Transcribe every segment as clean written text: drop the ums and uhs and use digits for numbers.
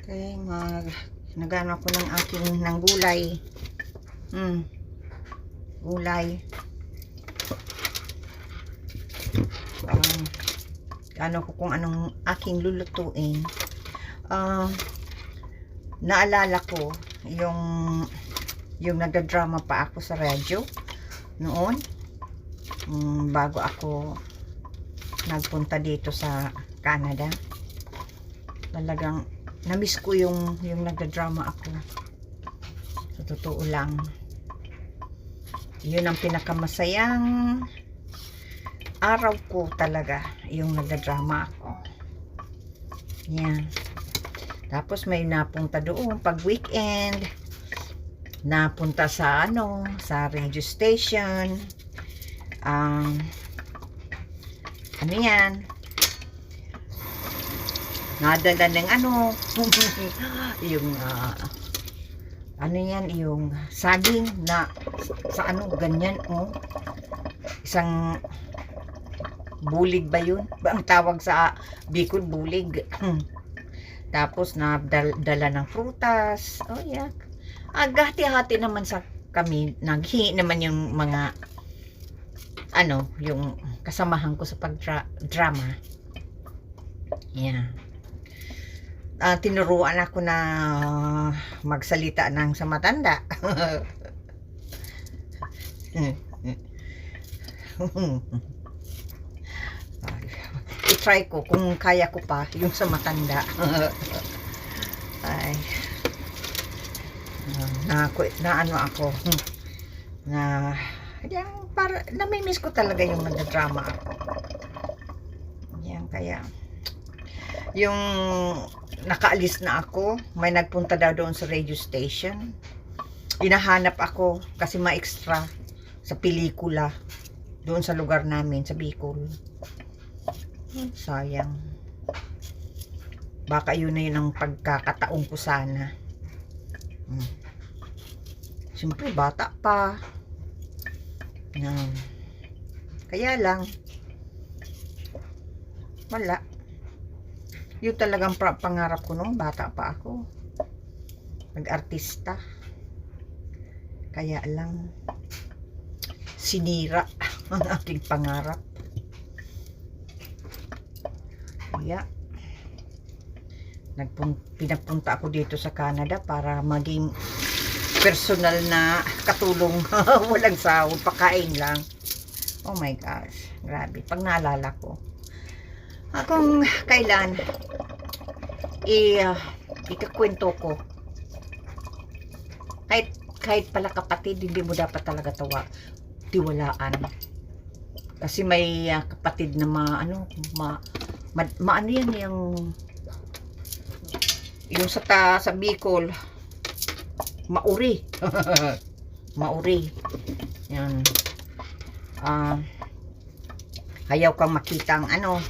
Okay, nagano ako ng aking ng gulay. Gulay. Ano ko kung anong aking lulutuin. Naalala ko yung nagda-drama pa ako sa radyo noon, bago ako nagpunta dito sa Canada. Talagang na-miss ko yung nagda-drama ako. Sa totoo lang, yun ang pinakamasayang araw ko talaga, yung nagda-drama ako. Yan. Tapos may napunta doon pag weekend, napunta sa sa radio station. Ano yan, nadala ng yung yan, yung saging na sa ganyan, isang bulig ba yun? Ang tawag sa Bicol, bulig. Tapos dala ng prutas. Oh yeah. Hati-hati naman sa kami. Naghihi naman yung mga yung kasamahan ko sa pag-drama. Yeah. Tinuruan ako na magsalita ng sa matanda. I-try ko kung kaya ko pa yung sa matanda. Ay, ako yan, para namimiss ko talaga yung nagda-drama ako. Yan, kaya yung nakaalis na ako, may nagpunta daw doon sa radio station. Hinahanap ako kasi ma-extra sa pelikula doon sa lugar namin sa Bicol. Sayang. Baka yun na yun ang pagkakataon ko sana. Siyempre bata pa. Kaya lang wala. Yun talagang pangarap ko nung bata pa ako, mag-artista. Kaya lang sinira ang aking pangarap. Kaya pinapunta ako dito sa Canada para maging personal na katulong. Walang sahod, pakain lang. Oh my gosh, grabe. Pag naalala ko kung kailan ikakwento ko, kahit pala kapatid, hindi mo dapat talaga tiwalaan. Kasi may kapatid na yan, yung sa Bicol, mauri. Mauri yan. Ayaw kang makita ang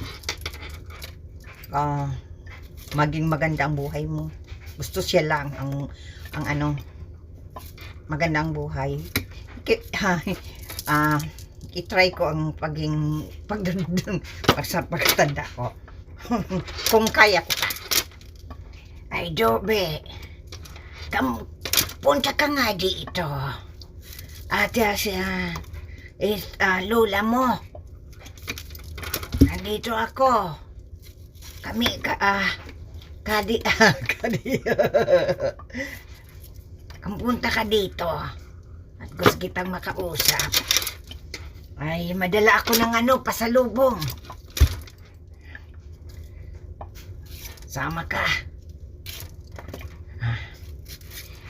maging maganda ang buhay mo. Gusto siya lang ang maganda ang buhay. I-try ko ang pagtanda ko. Kung kaya ko pa. Ay, Dobe, punta ka nga dito. At lola mo, nandito ako. Kami kadi punta ka dito at gusto kitang makausap. Ay, madala ako ng pasalubong. Sama ka.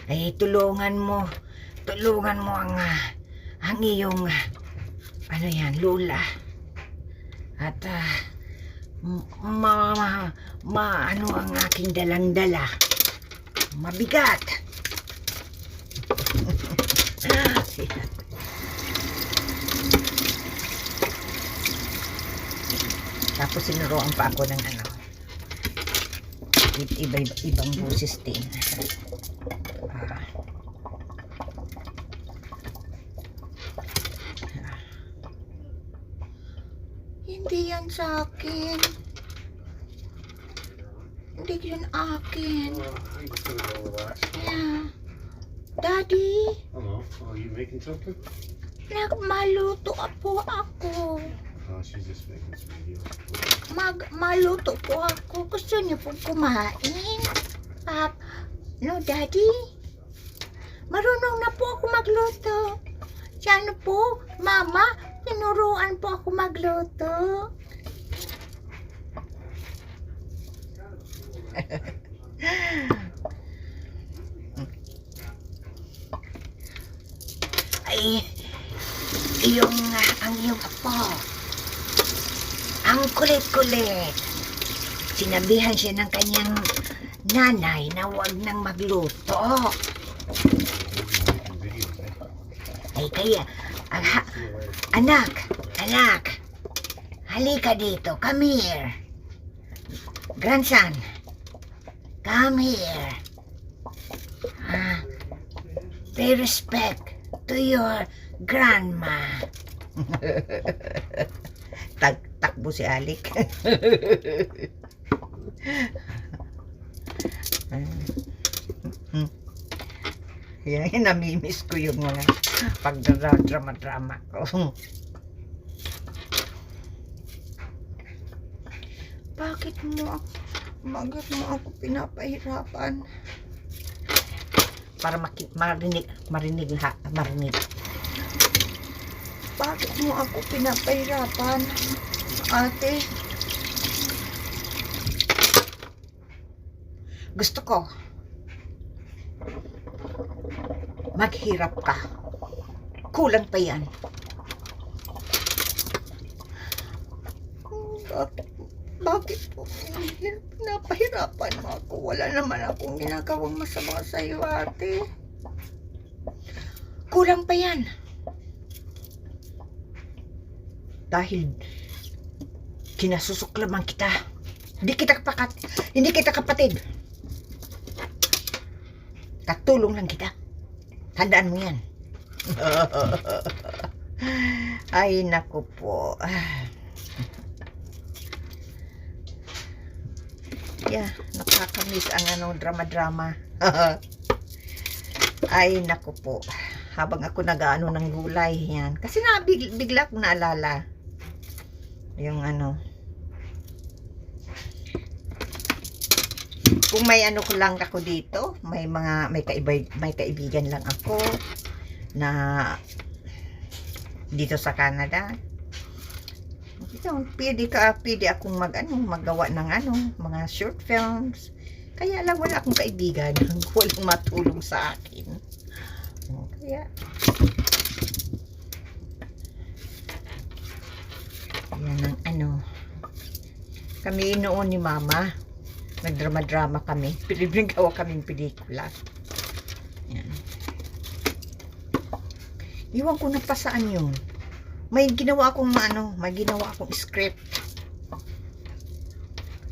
Ay, tulungan mo ang iyong lola. At ang aking dalang-dala. Mabigat. Tapos sinuruan pa ako ng ibang boses din. Hindi yan sa akin. Hindi yun akin. I'm just gonna go relax. Yeah. Daddy, Hello. Oh, you making something? nagmaluto po ako. Oh, she's just making some video. Maluto po ako. Gusto niyo po kumain? No, Daddy? Marunong na po ako magluto. Siya po, Mama, tinuruan po ako magluto. Ay, ang iyong apo, ang kulit-kulit. Sinabihan siya ng kanyang nanay na huwag nang magluto. Making videos, eh? Ay kaya, anak, halika dito, come here. Grandson, come here. Pay respect to your grandma. Takbo si Alik. Yan, namimiss ko yung mga pagdara-drama-drama ko. Bakit mo ako pinapahirapan? Para marinig. Bakit mo ako pinapahirapan, ate? Gusto ko maghirap ka. Kulang pa yan. Bakit po pinapahirapan mo ako? Wala naman akong ginagawang masama sa iyo, ate. Kulang pa yan. Dahil kinasusuklaman kita. Hindi kita kapatid. Katulong lang kita. Tandaan mo yan. Ay, naku po. Yeah, nakakamiss ang drama-drama. Ay, naku po. Habang ako nag-ano ng gulay, yan. Kasi bigla akong naalala. Yung kung may ko lang ako dito, may kaibigan lang ako na dito sa Canada. Pwede akong magawa ng mga short films. Kaya lang wala akong kaibigan, walang matulong sa akin. Kaya yan ang kami noon ni Mama, nagdrama-drama kami, pinagawa kaming pelikula. Yan. Iwan ko na pa saan yun. May ginawa akong script.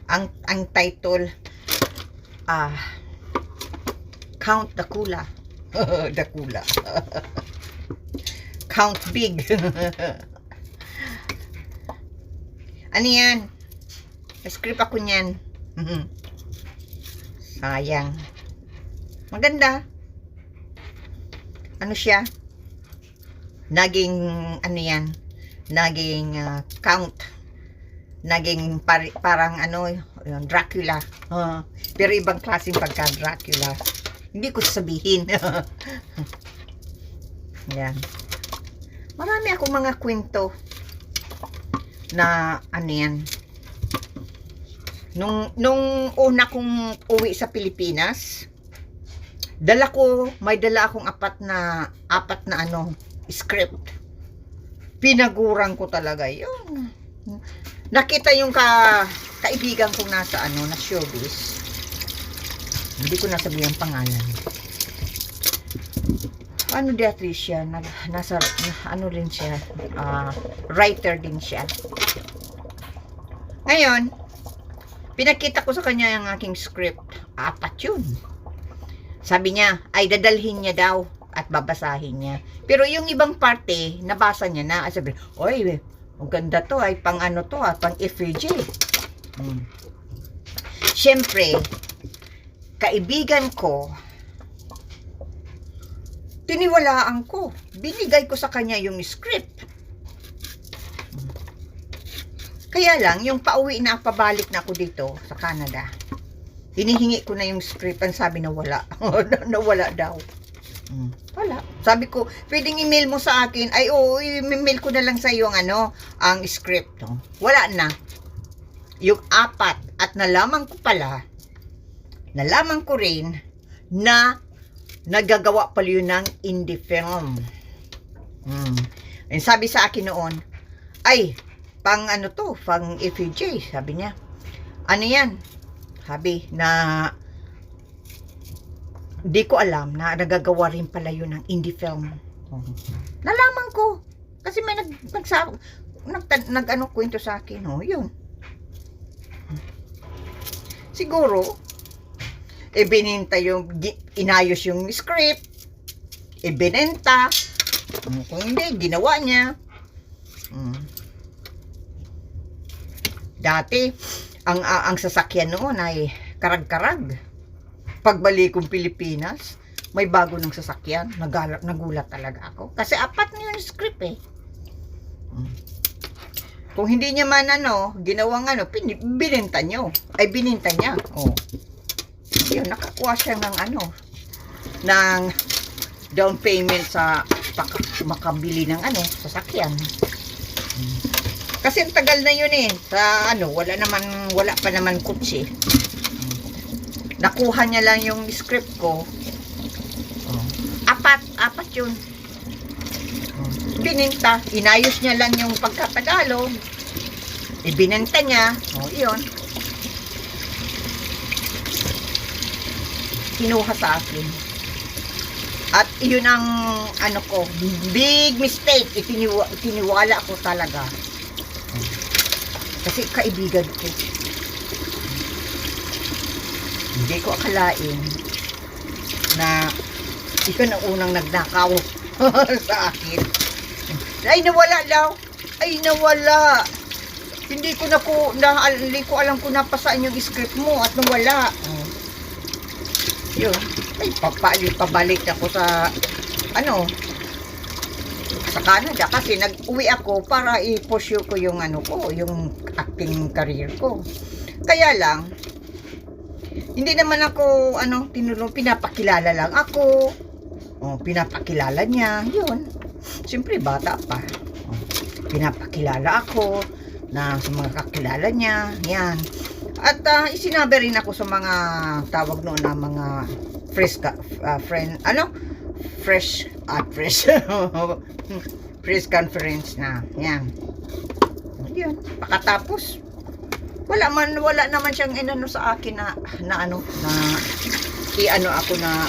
Ang title Count Dakula. Dakula. Count Big. Ano yan? Script ako niyan. Sayang. Maganda. Ano siya? Naging count. Naging parang yung Dracula. Pero ibang klaseng pagka Dracula. Hindi ko sabihin. Yan. Marami akong mga kwento na yan. Nung una kong uwi sa Pilipinas, may dala akong apat na script. Pinagurang ko talaga yun. Nakita yung kaibigan kong nasa na showbiz. Hindi ko nasabihin ang pangalan. Beatrice siya, nasa rin siya, writer din siya. Ngayon, pinakita ko sa kanya yung aking script. 4 yun. Sabi niya, ay dadalhin niya daw at babasahin niya. Pero yung ibang parte, nabasa niya na. Sabi, oy, ang ganda to, ay pang pang FJ. Siyempre, kaibigan ko, tiniwalaan ko. Binigay ko sa kanya yung script. Kaya lang, yung pauwi na, pabalik na ako dito sa Canada, hinihingi ko na yung script, ang sabi na wala. Nawala daw. Wala. Sabi ko, pwedeng email mo sa akin. Ay, oo, i-mail ko na lang sa iyo ang script. No? Wala na. Yung 4. At nalaman ko rin na nagagawa pala yun ng indie film. And sabi sa akin noon, ay, pang FUJ, sabi niya. Ano yan? Sabi na di ko alam na nagagawa rin pala yun ng indie film. Nalaman ko. Kasi may kwento sa akin. Yun. Siguro, ibininta inayos yung script, ibinenta, kung hindi, ginawa niya. Dati, ang sasakyan noon ay karag-karag. Pagbalik kong Pilipinas, may bago ng sasakyan. Nagulat talaga ako. Kasi 4 na yung script eh. Kung hindi niya man ginawang bininta niyo. Ay, bininta niya. Yun, nakakuha siya ng ng down payment sa makabili ng sasakyan. Kasi ang tagal na yun eh. Sa wala pa naman kutsi. Nakuha niya lang yung script ko. 4 yun. Bininta. Inayos niya lang yung pagkatagalog. Ibinenta niya. Yun. Kinuha sa akin. At yun ang big mistake. Itiniwala ko talaga. Kasi kaibigan ko. Hindi ko akalain na ikaw na unang nagnakaw sa akin. Ay, nawala daw. Ay, nawala. Hindi ko alam kung napasaan yung script mo at nawala. Yun. Ay, pabalik ako sa sa Canada kasi nag-uwi ako para i-pursue ko yung yung acting career ko. Kaya lang, hindi naman ako pinapakilala lang ako. Pinapakilala niya, yun. Siyempre bata pa. Pinapakilala ako na sa mga kakilala niya, yan. At isinabi rin ako sa mga tawag noon na mga fresh press conference na, yan. Yun, pakatapos wala naman siyang sa akin na ako na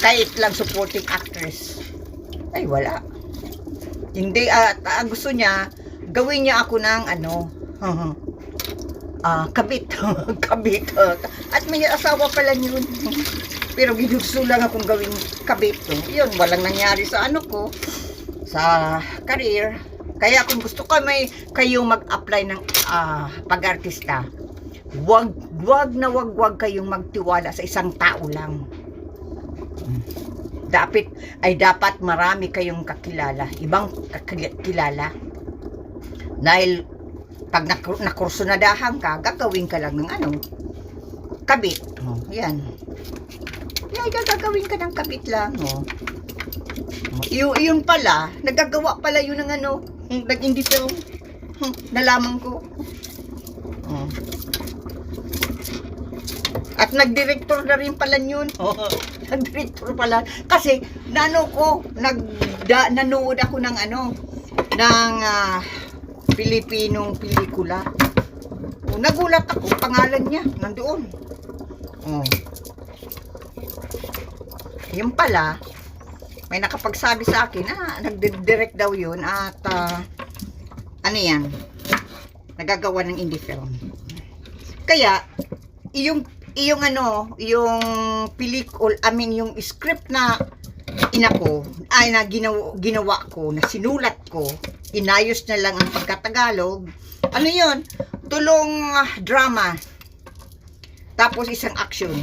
kahit lang supporting actress. Ay, wala. Hindi, gusto niya gawin niya ako ng kabit. Kabit. At may asawa pala yun. Pero ginusto lang akong gawing kabit. Yun, walang nangyari sa ko, sa career. Kaya kung gusto kayo mag-apply ng pag-artista, wag kayong magtiwala sa isang tao lang. Dapat marami kayong kakilala, ibang kakilala. Dahil pag nakursunadahan ka, gagawin ka lang ng kabit. Yan. Gagawin ka ng kabit lang. Yun pala, nagagawa pala yun ng nag-indie film. Nalaman ko. At nag-director na rin pala yun. Nag-director pala. Kasi, nanood ako ng Pilipinong pelikula. Nagulat ako, pangalan niya, nandoon. Yung pala, may nakapagsabi sa akin, nagdi-direct daw yun at yan, nagagawa ng indie film. Kaya, yung yung script na ginawa ko, na sinulat ko, inayos na lang ang pagkatagalog. Yun? Tulong drama. Tapos isang action.